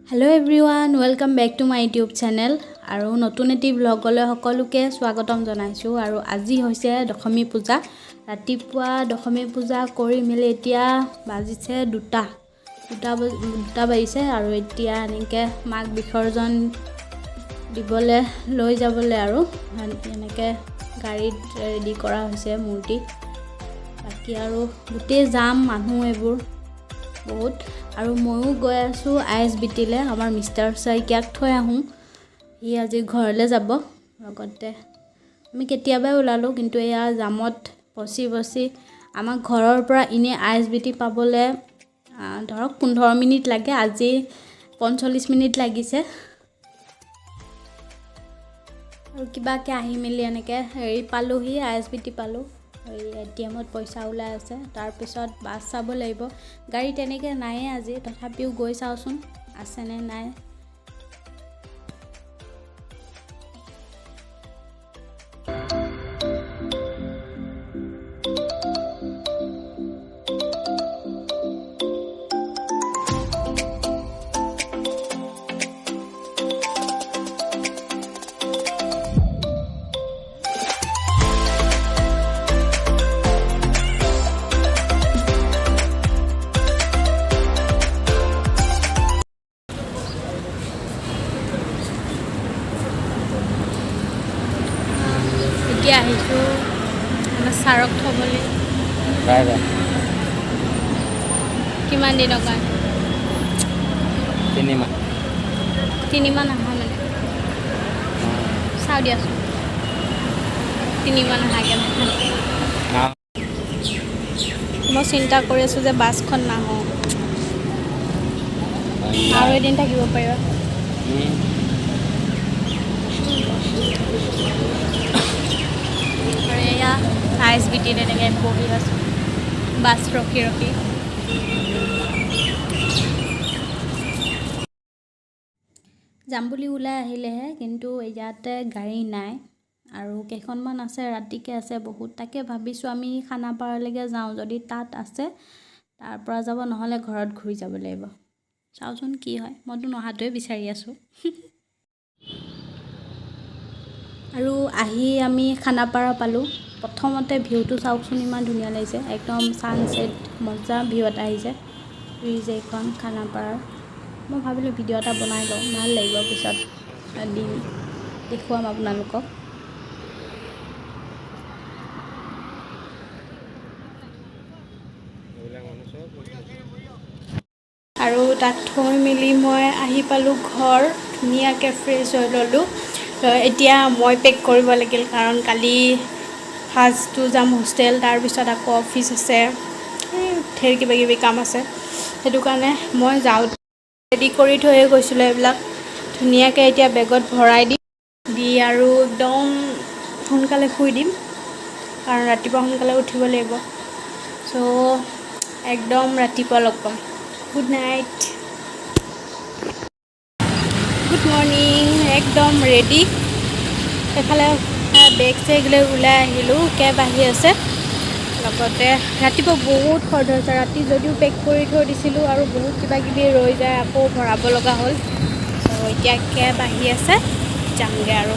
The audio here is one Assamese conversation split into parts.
Hello everyone, welcome back to my YouTube channel. আৰু নতুন এটি ব্লগলৈ সকলোকে স্বাগতম জনাইছো আৰু আজি হৈছে দশমী পূজা। ৰাতিপুৱা দশমী পূজা কৰি মেলি এতিয়া বাজিছে দুটা বাজিছে আৰু এতিয়া এনেকে মাক বিসৰ্জন দিবলে লৈ যাবলে আৰু এনেকে গাড়ীত ৰেডি কৰা হৈছে মূৰ্তি। বাকি আৰু গুটে জাম মানুহ এবোৰ বহুত আৰু ময়ো গৈ আছো ISBT-লে আমাৰ মিষ্টাৰ সাইকিয়াক থৈ আহোঁ। ই আজি ঘৰলৈ যাব লগতে আমি কেতিয়াবা ওলালো কিন্তু এয়া জামত পচি আমাৰ ঘৰৰ পৰা ইনে ISBT পাবলে ধৰক 15 মিনিট লাগে, আজি 45 মিনিট লাগিছে। আৰু কিবাকে আহি মেলি এনেকে হেৰি পালোহি ISBT পালো। ATM-ত পইচা ওলাই আছে, তাৰ পিছত বাস চাব লাগিব। গাড়ী তেনেকে নাই আজি, তথাপিও গৈ চাওচোন আছে নে নাই। এতিয়া আহিছো আমাৰ সাৰক থবলৈ। কিমান দিনৰ কাৰণে? 3 মাহ নাহা মানে চাও দিয়াচোন 3 মাহ নাহাকে মই চিন্তা কৰি আছো যে বাছখন নাহো আৰু এদিন থাকিব পাৰিবা। আৰু এয়া ISBT-ত এনেকৈ বহি আছোঁ বাছ ৰখি যাম বুলি ওলাই আহিলেহে, কিন্তু ইয়াতে গাড়ী নাই আৰু কেইখনমান আছে, ৰাতিকে আছে বহুত। তাকে ভাবিছোঁ আমি খানাপাৰালৈকে যাওঁ, যদি তাত আছে তাৰ পৰা যাব, নহ'লে ঘৰত ঘূৰি যাব লাগিব। চাওচোন কি হয়, মইতো নহাটোৱে বিচাৰি আছোঁ। আৰু আহি আমি খানাপাৰা পালোঁ। প্ৰথমতে ভিউটো চাওকচোন, ইমান ধুনীয়া লাগিছে, একদম ছানছেট মজা ভিউ এটা আহিছে। ব্ৰিজ এইখন খানাপাৰাৰ। মই ভাবিলোঁ ভিডিঅ' এটা বনাই লওঁ, ভাল লাগিব, পিছত দিম দেখুৱাম আপোনালোকক। আৰু তাত থৈ মেলি মই আহি পালোঁ ঘৰ, ধুনীয়াকৈ ফ্ৰেছ হৈ ল'লোঁ। এতিয়া মই পেক কৰিব লাগিল, কাৰণ কালি ফাৰ্ষ্টটো যাম হোষ্টেল, তাৰপিছত আকৌ অফিচ আছে, ঢেৰ কিবাকিবি কাম আছে। সেইটো কাৰণে মই যাওঁতে ৰেডি কৰি থৈয়ে গৈছিলোঁ এইবিলাক। ধুনীয়াকৈ এতিয়া বেগত ভৰাই দি আৰু একদম সোনকালে শুই দিম, কাৰণ ৰাতিপুৱা সোনকালে উঠিব লাগিব। চ' একদম ৰাতিপুৱা লগ পাম। Good night, good morning. একদম ৰেডি। এইফালে বেগ চেগ লৈ ওলাই আহিলোঁ, কেব আহি আছে। লগতে ৰাতিপুৱা বহুত খৰ ধৰিছে, ৰাতি যদিও পেক কৰি থৈ দিছিলোঁ আৰু বহুত কিবাকিবি ৰৈ যায়, আকৌ ভৰাব লগা হ'ল। চ' এতিয়া কেব আহি আছে, যামগৈ আৰু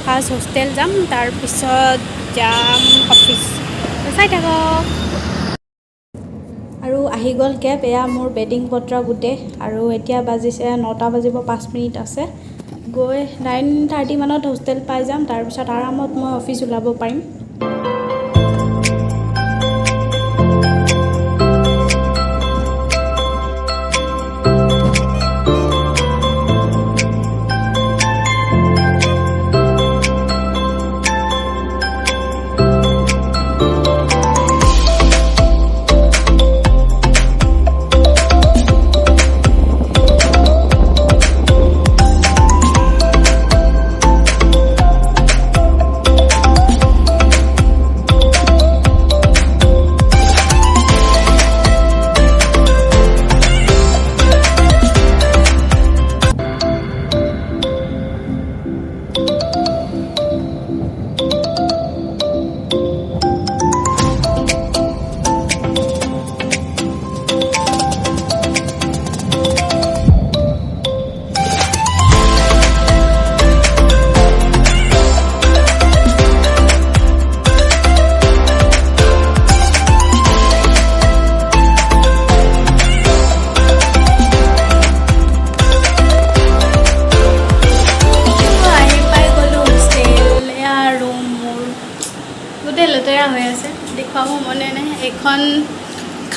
ফাৰ্ষ্ট হোষ্টেল যাম, তাৰপিছত যাম অফিচ। চাই থাকক। আৰু আহি গ'ল কেব, এয়া মোৰ বেডিং পত্ৰ গোটেই। আৰু এতিয়া বাজিছে 9টা বাজিব 5 মিনিট আছে। গৈ 9:30 মানত হোষ্টেল পাই যাম, তাৰপিছত আৰামত মই অফিচ ওলাব পাৰিম।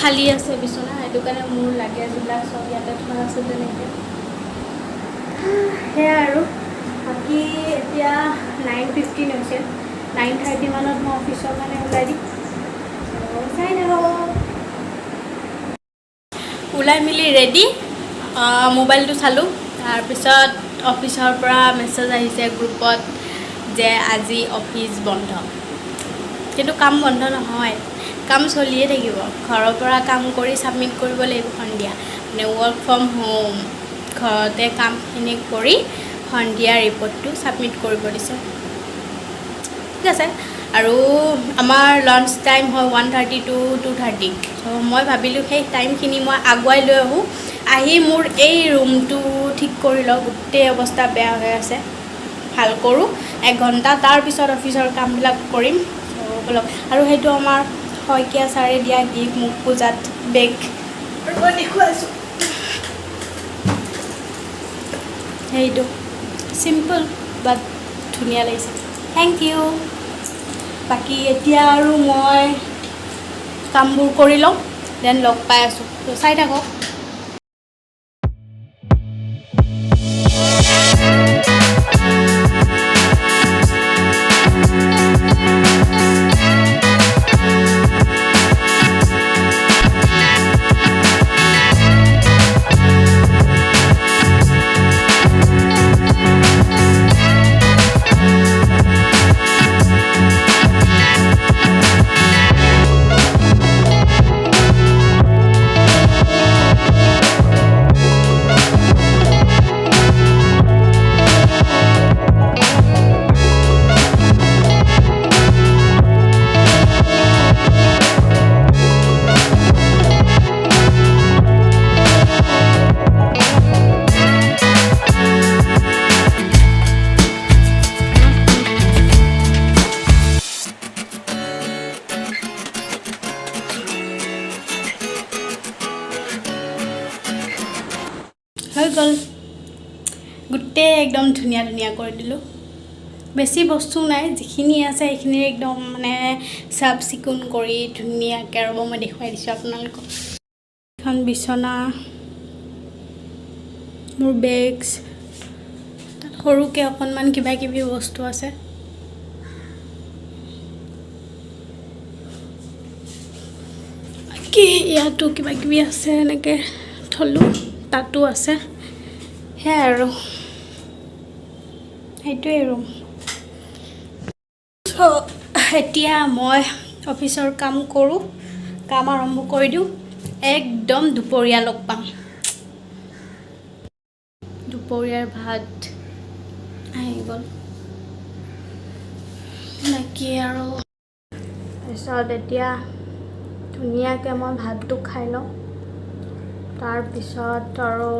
খালী আছে বিচনা, সেইটো কাৰণে মোৰ লাগেজবিলাক চব ইয়াতে থোৱা আছে তেনেকৈ। সেয়াই আৰু বাকী এতিয়া 9:15 হৈছে, 9:30 মানত মই অফিচৰ কাৰণে ওলাই দিম। চাই থাকক। ওলাই মেলি ৰেডি, মোবাইলটো চালোঁ। তাৰপিছত অফিচৰ পৰা মেছেজ আহিছে গ্ৰুপত যে আজি অফিচ বন্ধ। কিন্তু কাম বন্ধ নহয়, কাম চলিয়ে থাকিব। ঘৰৰ পৰা কাম কৰি ছাবমিট কৰিব লাগিব সন্ধিয়া, মানে ৱৰ্ক ফ্ৰম হোম। ঘৰতে কামখিনি কৰি সন্ধিয়া ৰিপৰ্টটো ছাবমিট কৰিব দিছে। ঠিক আছে। আৰু আমাৰ লাঞ্চ টাইম হয় 1:30 to 2:30। চ' মই ভাবিলোঁ সেই টাইমখিনি মই আগুৱাই লৈ আহোঁ। আহি মোৰ এই ৰুমটো ঠিক কৰি লওঁ, গোটেই অৱস্থা বেয়া হৈ আছে, ভাল কৰোঁ 1 ঘণ্টা, তাৰপিছত অফিচৰ কামবিলাক কৰিম। চ' আৰু সেইটো আমাৰ শইকীয়া ছাৰে দিয়া গিফ্ট মোক পূজাত বেগ দেখুৱাইছোঁ। সেইটো চিম্পল বাট ধুনীয়া লাগিছে, থেংক ইউ। বাকী এতিয়া আৰু মই কামবোৰ কৰি লওঁ, দেন লগ পাই আছোঁ। তো চাই থাকক। হৈ গ'ল, গোটেই একদম ধুনীয়া ধুনীয়া কৰি দিলোঁ। বেছি বস্তু নাই, যিখিনি আছে সেইখিনি একদম মানে চাফ চিকুণ কৰি ধুনীয়াকৈ ৰ'ব মই দেখুৱাই দিছোঁ আপোনালোকক। এখন বিচনা, মোৰ বেগছ, তাত সৰুকৈ অকণমান কিবা কিবি বস্তু আছে। কি ইয়াতো কিবা কিবি আছে, এনেকৈ থলোঁ, তাতো আছে। সেয়াই আৰু সেইটোৱেই ৰুম। চ' এতিয়া মই অফিচৰ কাম কৰোঁ, কাম আৰম্ভ কৰি দিওঁ, একদম দুপৰীয়া লগ পাম। দুপৰীয়াৰ ভাত আহি গ'ল, বাকী আৰু তাৰপিছত এতিয়া ধুনীয়াকৈ মই ভাতটো খাই লওঁ, তাৰপিছত আৰু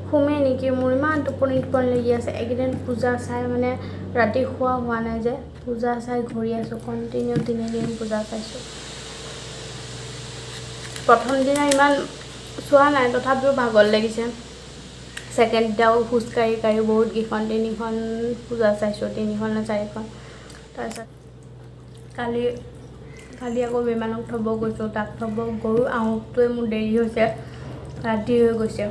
শুমেই নেকি, মোৰ ইমান টোপনি টোপনি লাগি আছে। এইকেইদিন পূজা চাই মানে ৰাতি খোৱা হোৱা নাই যে, পূজা চাই ঘূৰি আছোঁ, কণ্টিনিউ 3 দিন পূজা চাইছোঁ। প্ৰথম দিনা ইমান চোৱা নাই, তথাপিও ভাগৰ লাগিছে। ছেকেণ্ড দিনাও খোজকাঢ়ি কাঢ়ি বহুত কেইখন 3খন পূজা চাইছোঁ, 3খন নে 4খন। তাৰপিছত কালি আকৌ বিমানক থ'ব গৈছোঁ, তাক থ'ব গৈ আহোঁতেই মোৰ দেৰি হৈছে, ৰাতি হৈ গৈছে।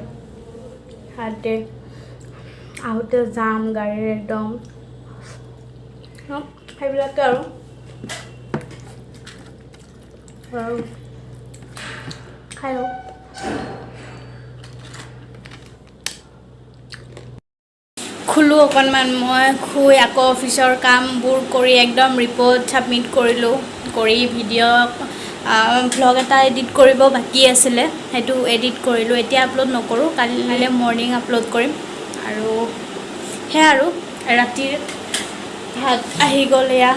আহোঁতে যাম গাড়ীৰ একদম, সেইবিলাকে আৰু খাই লওঁ। শুলোঁ অকণমান, মই শুই আকৌ অফিচৰ কামবোৰ কৰি একদম ৰিপৰ্ট ছাবমিট কৰিলোঁ, কৰি ভিডিঅ' ভ্লগ এটা এডিট কৰিব বাকী আছিলে, সেইটো এডিট কৰিলোঁ। এতিয়া আপলোড নকৰোঁ, কাইলৈ মৰ্ণিং আপলোড কৰিম। আৰু সেয়া আৰু ৰাতিৰ ভাত আহি গ'ল, এয়া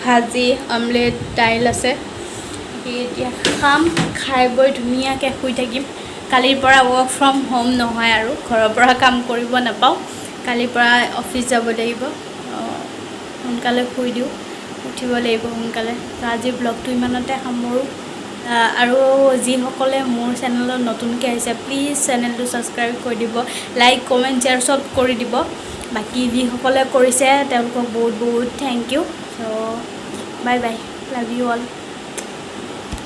ভাজি, অমলেট, দাইল আছে। এতিয়া খাম, খাই বৈ ধুনীয়াকৈ শুই থাকিম। কালিৰ পৰা ৱৰ্ক ফ্ৰম হোম নহয় আৰু, ঘৰৰ পৰা কাম কৰিব নাপাওঁ। কালিৰ পৰা অফিচ যাব লাগিব, সোনকালে শুই দিওঁ, উঠিব লাগিব সোনকালে। তো আজিৰ ব্লগটো ইমানতে সামৰোঁ। আৰু যিসকলে মোৰ চেনেলত নতুনকৈ আহিছে, প্লিজ চেনেলটো ছাবস্ক্ৰাইব কৰি দিব, লাইক কমেণ্ট শ্বেয়াৰ চব কৰি দিব। বাকী যিসকলে কৰিছে তেওঁলোকক বহুত বহুত thank you. So' bye bye, love you all.